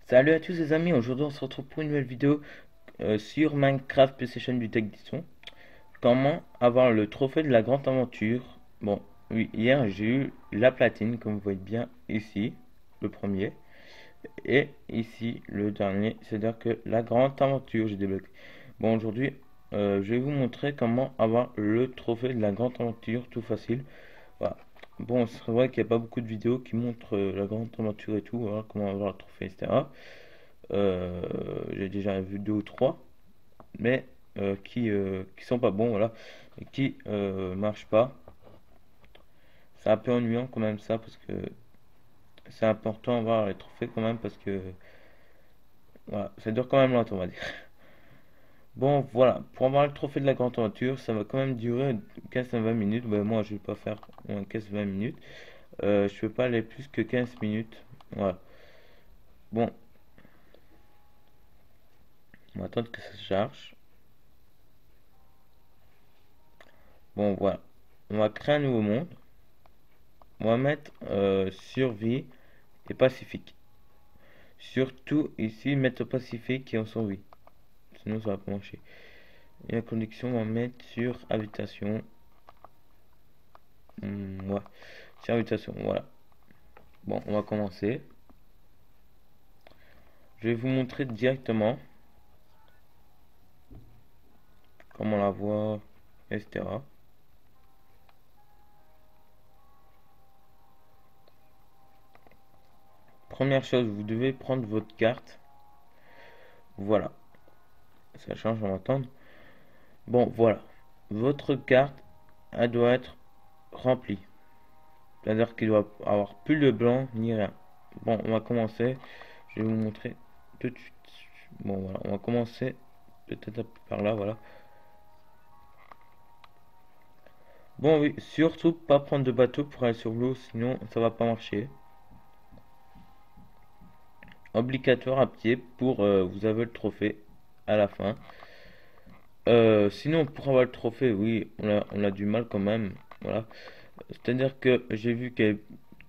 Salut à tous les amis, aujourd'hui on se retrouve pour une nouvelle vidéo sur Minecraft PlayStation du Tech Disson. Comment avoir le trophée de la grande aventure. Bon, oui, hier j'ai eu la platine, comme vous voyez bien ici, le premier. Et ici, le dernier, c'est-à-dire que la grande aventure, j'ai débloqué. Bon, aujourd'hui, je vais vous montrer comment avoir le trophée de la grande aventure, tout facile. Voilà. Bon, c'est vrai qu'il n'y a pas beaucoup de vidéos qui montrent la grande aventure et tout, voilà, comment avoir le trophée, etc. J'ai déjà vu deux ou trois, mais qui sont pas bons, voilà, et qui marchent pas. C'est un peu ennuyant quand même ça, parce que c'est important d'avoir les trophées quand même, parce que voilà, ça dure quand même longtemps, on va dire. Bon, voilà, pour avoir le trophée de la grande aventure, ça va quand même durer 15 à 20 minutes. Ben, moi, je vais pas faire moins 15-20 minutes. Je peux pas aller plus que 15 minutes. Voilà. Bon, on va attendre que ça se charge. Bon, voilà. On va créer un nouveau monde. On va mettre survie et pacifique. Surtout ici, mettre pacifique et en survie. Sinon, ça va pas marcher. Et la connexion, on va mettre sur habitation. Ouais, sur habitation, voilà. Bon, on va commencer. Je vais vous montrer directement comment la voir, etc. Première chose, vous devez prendre votre carte. Voilà, ça change, on va attendre. Bon, voilà. Votre carte, elle doit être remplie. C'est-à-dire qu'il doit avoir plus de blanc ni rien. Bon, on va commencer. Je vais vous montrer tout de suite. Bon, voilà, on va commencer peut-être par là, voilà. Bon, oui, surtout pas prendre de bateau pour aller sur l'eau, sinon ça va pas marcher. Obligatoire à pied pour vous avez le trophée à la fin. Sinon, pour avoir le trophée, oui, on a du mal quand même. Voilà. C'est-à-dire que j'ai vu qu'il y avait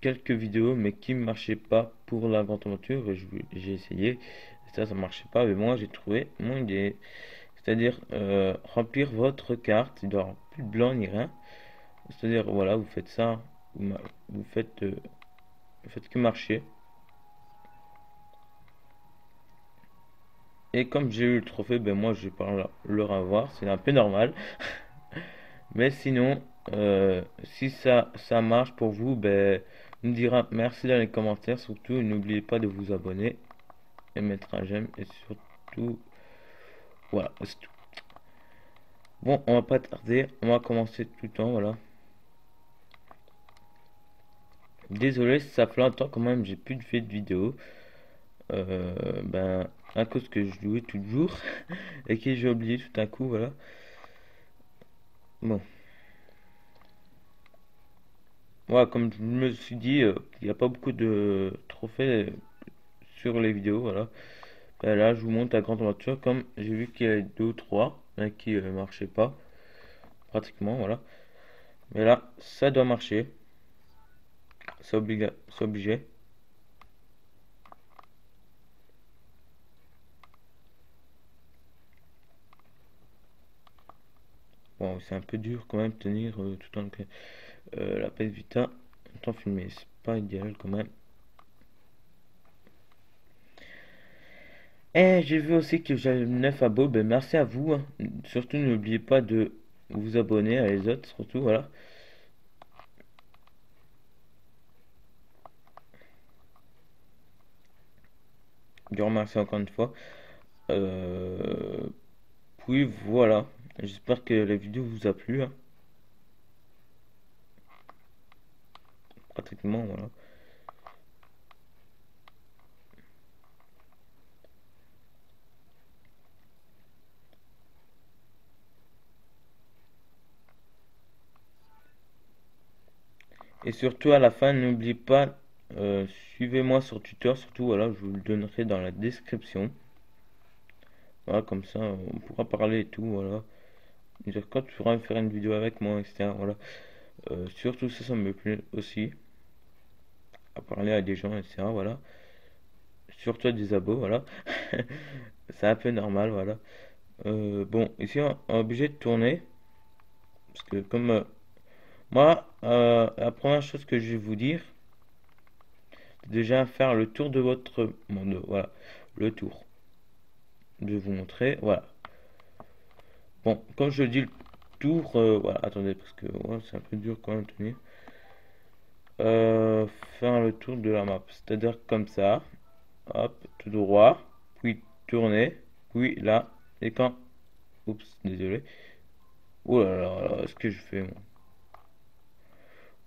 quelques vidéos, mais qui ne marchaient pas pour la grande aventure. Et j'ai essayé. Et ça marchait pas. Mais moi, j'ai trouvé mon idée. C'est-à-dire remplir votre carte. Il doit y avoir plus de blanc ni rien. C'est-à-dire, voilà, vous faites ça. Vous faites, vous faites que marcher. Et comme j'ai eu le trophée, ben moi, je vais pas le revoir. C'est un peu normal. Mais sinon, si ça marche pour vous, ben, on me dira merci dans les commentaires. Surtout, n'oubliez pas de vous abonner et mettre un j'aime. Et surtout, voilà, c'est tout. Bon, on va pas tarder. On va commencer tout le temps, voilà. Désolé si ça fait longtemps quand même, j'ai plus fait de vidéo. Ben, à cause que je jouais toujours et que j'ai oublié tout à coup, voilà. Bon, voilà, comme je me suis dit, il n'y a pas beaucoup de trophées sur les vidéos, voilà. Ben là, je vous montre la grande voiture, comme j'ai vu qu'il y avait deux ou trois qui marchaient pas, pratiquement, voilà. Mais là, ça doit marcher, c'est obligé. Bon, c'est un peu dur quand même de tenir tout en la PS Vita en temps filmé, c'est pas idéal quand même. Et j'ai vu aussi que j'avais 9 abos, ben merci à vous, hein. Surtout n'oubliez pas de vous abonner à les autres, surtout, voilà. Je vous remercie encore une fois. Euh, Puis voilà, j'espère que la vidéo vous a plu, hein. Pratiquement, voilà. Et surtout à la fin, n'oubliez pas, suivez-moi sur Twitter, surtout, voilà, je vous le donnerai dans la description. Voilà, comme ça, on pourra parler et tout, voilà. Dire quand tu feras faire une vidéo avec moi, etc. Voilà. Surtout ça, ça me plaît aussi, à parler à des gens, etc. Voilà. sur toi des abos, voilà. C'est un peu normal, voilà. Bon, ici on est obligé de tourner, parce que comme moi, la première chose que je vais vous dire, c'est déjà faire le tour de votre monde, voilà, le tour. Je vais vous montrer, voilà. Bon, comme je dis le tour, voilà, attendez, parce que ouais, c'est un peu dur quand même à tenir. Faire le tour de la map, c'est-à-dire comme ça, hop, tout droit, puis tourner, puis là, et quand, oups, désolé, oh là là là, ce que je fais, moi.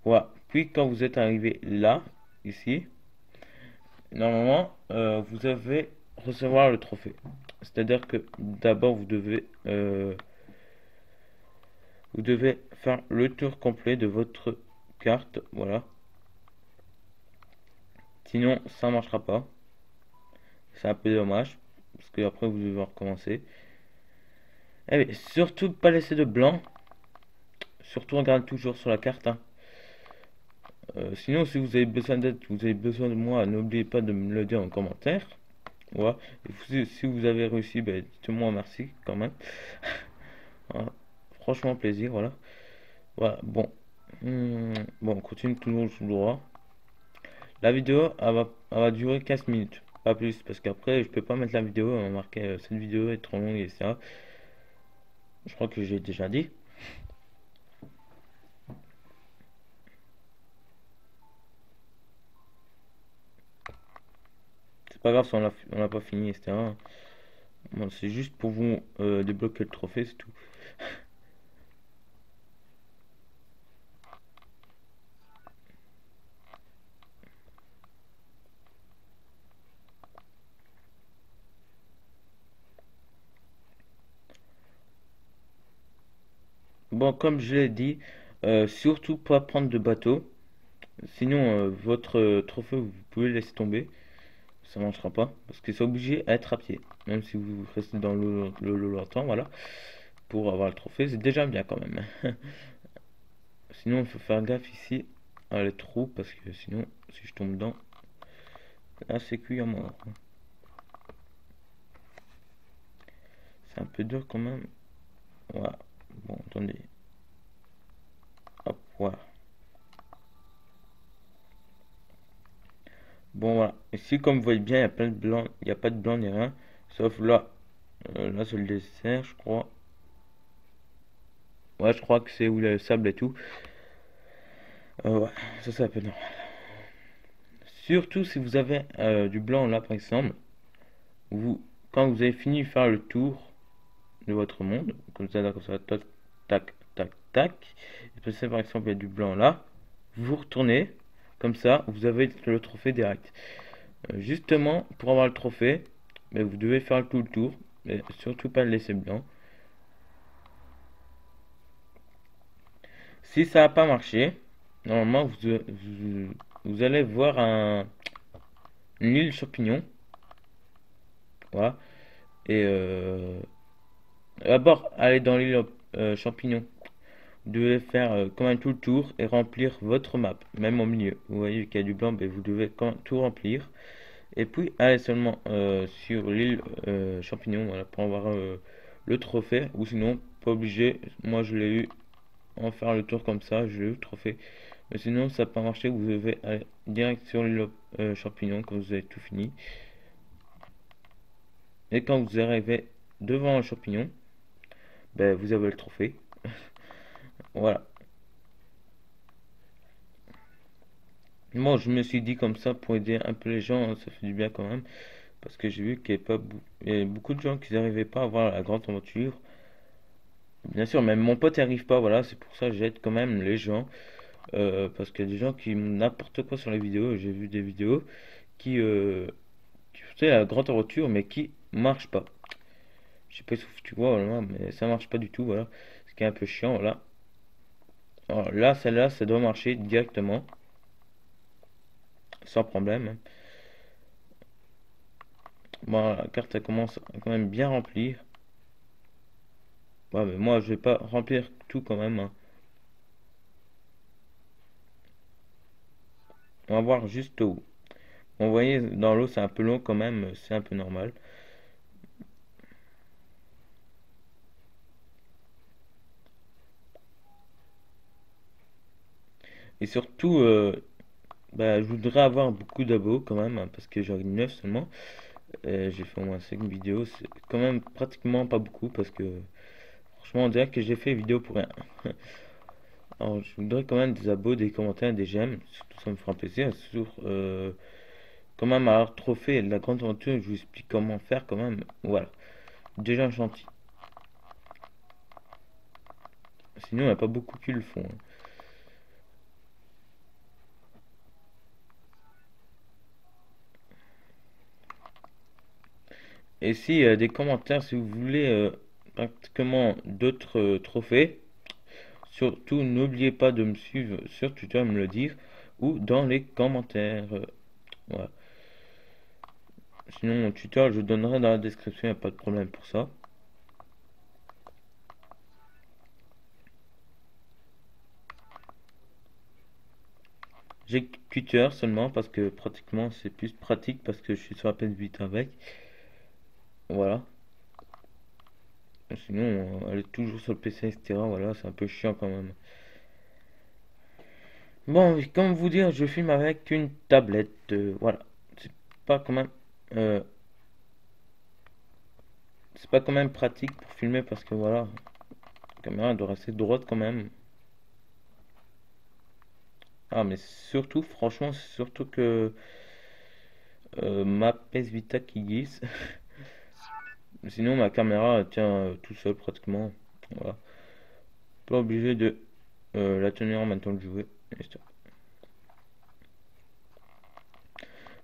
Voilà, puis quand vous êtes arrivé là, ici, normalement, vous avez recevoir le trophée. C'est-à-dire que d'abord vous devez faire le tour complet de votre carte, voilà. Sinon, ça marchera pas. C'est un peu dommage, parce que après vous devez recommencer. Et surtout pas laisser de blanc. Surtout regarde toujours sur la carte, hein. Sinon, si vous avez besoin d'aide, vous avez besoin de moi, n'oubliez pas de me le dire en commentaire. Voilà. Et si vous avez réussi, ben, dites-moi merci quand même. Voilà. Franchement plaisir, voilà. Voilà, bon. Bon, on continue toujours tout droit. La vidéo, elle va durer 15 minutes, pas plus, parce qu'après, je peux pas mettre la vidéo, on va marquer cette vidéo est trop longue, et ça. Je crois que j'ai déjà dit. C'est pas grave si on l'a pas fini, etc. Bon, c'est juste pour vous débloquer le trophée, c'est tout. Bon, comme je l'ai dit, surtout pas prendre de bateau. Sinon, votre trophée, vous pouvez le laisser tomber. Ça marchera pas. Parce que c'est obligé à être à pied. Même si vous restez dans l'eau longtemps, voilà. Pour avoir le trophée, c'est déjà bien quand même. Sinon, il faut faire gaffe ici à les trous. Parce que sinon, si je tombe dedans, là c'est cuit à mort. C'est un peu dur quand même. Voilà. Bon, attendez. Hop, voilà. Bon, voilà. Ici, comme vous voyez bien, il y a plein de blanc. Il n'y a pas de blanc ni rien. Sauf là. Là, c'est le dessert, je crois. Ouais, je crois que c'est où il y a le sable et tout. Ouais, ça c'est un peu normal. Surtout si vous avez du blanc là, par exemple. Quand vous avez fini de faire le tour de votre monde, comme ça, tac, tac, tac, tac. Et puis, par exemple, il y a du blanc là. Vous retournez. Comme ça, vous avez le trophée direct. Justement, pour avoir le trophée, mais vous devez faire tout le tour. Mais surtout pas le laisser blanc. Si ça n'a pas marché, normalement vous allez voir une île champignon. Voilà. Et d'abord, aller dans l'île champignon. Vous devez faire quand même tout le tour et remplir votre map, même au milieu. Vous voyez qu'il y a du blanc, mais vous devez quand même tout remplir. Et puis, aller seulement sur l'île champignon, voilà, pour avoir le trophée. Ou sinon, pas obligé. Moi, je l'ai eu en faire le tour comme ça, j'ai eu le trophée. Mais sinon, ça n'a pas marché, vous devez aller direct sur le champignon quand vous avez tout fini. Et quand vous arrivez devant le champignon, ben, vous avez le trophée. Voilà. Moi, je me suis dit comme ça pour aider un peu les gens, hein, ça fait du bien quand même. Parce que j'ai vu qu'il y avait il y avait beaucoup de gens qui n'arrivaient pas à voir la grande aventure. Bien sûr, même mon pote n'y arrive pas, voilà, c'est pour ça que j'aide quand même les gens. Parce qu'il y a des gens qui n'importe quoi sur les vidéos. J'ai vu des vidéos qui faisaient la grande aventure, mais qui marchent pas. Je sais pas si tu vois, voilà, mais ça marche pas du tout, voilà. Ce qui est un peu chiant, voilà. Alors là, celle-là, ça doit marcher directement, sans problème. Bon, la carte, elle commence à quand même bien remplir. Ouais, mais moi, je vais pas remplir tout quand même, hein. On va voir juste où. Vous voyez, dans l'eau, c'est un peu long quand même, c'est un peu normal. Et surtout, bah, je voudrais avoir beaucoup d'abos quand même, hein, parce que j'en ai 9 seulement. J'ai fait au moins 5 vidéos, c'est quand même pratiquement pas beaucoup, parce que franchement, on dirait que j'ai fait vidéo pour rien. Alors, je voudrais quand même des abos, des commentaires, des j'aime, surtout ça me fera plaisir. Sur, quand même, alors, trophée de la grande aventure, je vous explique comment faire quand même. Voilà, déjà gentil. Sinon, il n'y a pas beaucoup qui le font, hein. Et si des commentaires, si vous voulez pratiquement d'autres trophées, surtout n'oubliez pas de me suivre sur Twitter, me le dire, ou dans les commentaires. Voilà. Sinon, mon Twitter, je vous donnerai dans la description, il n'y a pas de problème pour ça. J'ai Twitter seulement parce que pratiquement c'est plus pratique parce que je suis sur la PS8 avec. Voilà. Sinon, elle est toujours sur le PC, etc. Voilà, c'est un peu chiant quand même. Bon, comme vous dire, je filme avec une tablette. Voilà. C'est pas quand même. euh, c'est pas quand même pratique pour filmer parce que voilà, la caméra doit rester droite quand même. Ah, mais surtout, franchement, c'est surtout que ma PS Vita qui glisse. Sinon, ma caméra elle tient tout seul pratiquement. Voilà. Pas obligé de la tenir en même temps que jouer.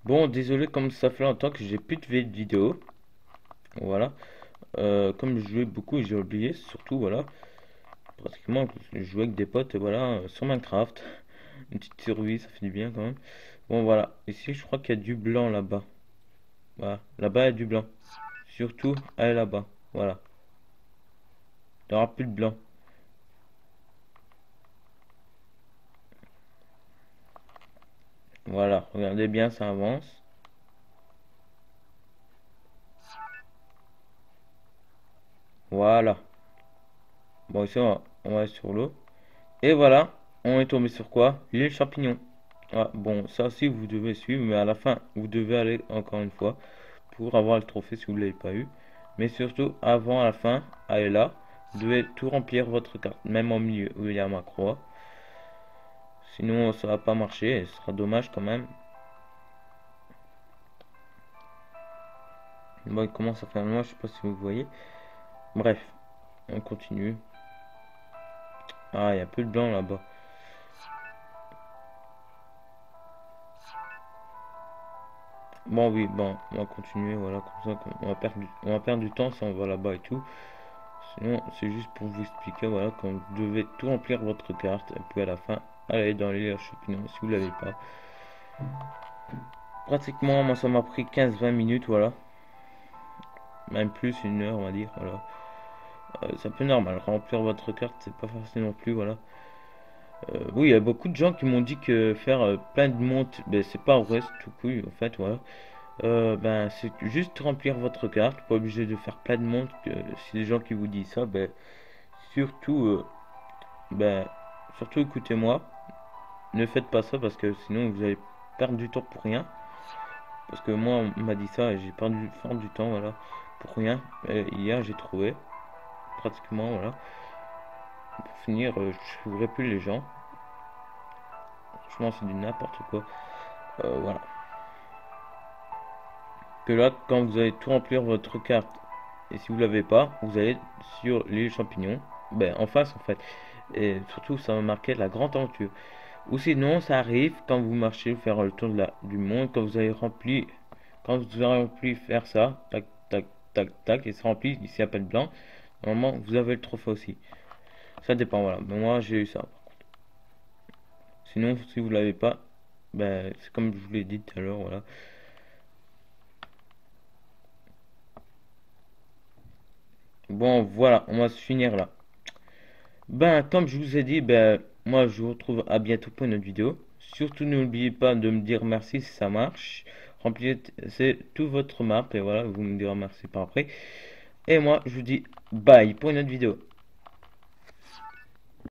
Bon, désolé, comme ça fait longtemps que j'ai plus de vidéo. Voilà. Comme je jouais beaucoup, j'ai oublié. Surtout, voilà. Pratiquement, je jouais avec des potes, voilà, sur Minecraft. Une petite survie, ça fait du bien quand même. Bon, voilà. Ici, je crois qu'il y a du blanc là-bas. Voilà. Là-bas, il y a du blanc. Surtout, allez là-bas. Voilà. Il n'y aura plus de blanc. Voilà. Regardez bien, ça avance. Voilà. Bon, ici, on va aller sur l'eau. Et voilà. On est tombé sur quoi? L'île champignon. Ah, bon, ça aussi, vous devez suivre. Mais à la fin, vous devez aller encore une fois pour avoir le trophée si vous ne l'avez pas eu. Mais surtout, avant, à la fin, allez là. Vous devez tout remplir votre carte, même au milieu où il y a ma croix. Sinon, ça va pas marcher et ce sera dommage quand même. Bon, il commence à faire noir, je sais pas si vous voyez. Bref, on continue. Ah, il y a peu de blanc là-bas. Bon, oui, bon, on va continuer, voilà, comme ça, on va perdre du temps si on va là-bas et tout. Sinon, c'est juste pour vous expliquer, voilà, quand vous devez tout remplir votre carte, et puis à la fin, aller dans les champignons si vous l'avez pas. Pratiquement, moi, ça m'a pris 15-20 minutes, voilà. Même plus, 1 heure, on va dire, voilà. C'est un peu normal, remplir votre carte, c'est pas facile non plus, voilà. Oui, il y a beaucoup de gens qui m'ont dit que faire plein de montes, ben, c'est pas vrai, c'est tout couille, en fait, voilà. Ben, c'est juste remplir votre carte, pas obligé de faire plein de montes. Si les gens qui vous disent ça, ben, surtout, ben, surtout écoutez-moi, ne faites pas ça parce que sinon vous allez perdre du temps pour rien. Parce que moi, on m'a dit ça et j'ai perdu fort du temps, voilà, pour rien. Hier, j'ai trouvé, pratiquement, voilà. Pour finir, je trouverai plus les gens. Franchement, c'est du n'importe quoi. Voilà. Que là, quand vous allez tout remplir votre carte, et si vous l'avez pas, vous allez sur l'île champignon, ben en face en fait. Et surtout, ça va marquer la grande aventure. Ou sinon, ça arrive quand vous marchez, vous faire le tour du monde, quand vous avez rempli faire ça, tac, tac, tac, tac, et c'est rempli, ici appelle blanc. Normalement, vous avez le trophée aussi. Ça dépend, voilà. Mais moi, j'ai eu ça. Sinon, si vous l'avez pas, ben c'est comme je vous l'ai dit tout à l'heure, voilà. Bon, voilà, on va se finir là. Ben, comme je vous ai dit, ben, moi je vous retrouve à bientôt pour une autre vidéo. Surtout n'oubliez pas de me dire merci si ça marche. remplissez tout votre map et voilà, vous me direz merci par après. Et moi, je vous dis bye pour une autre vidéo.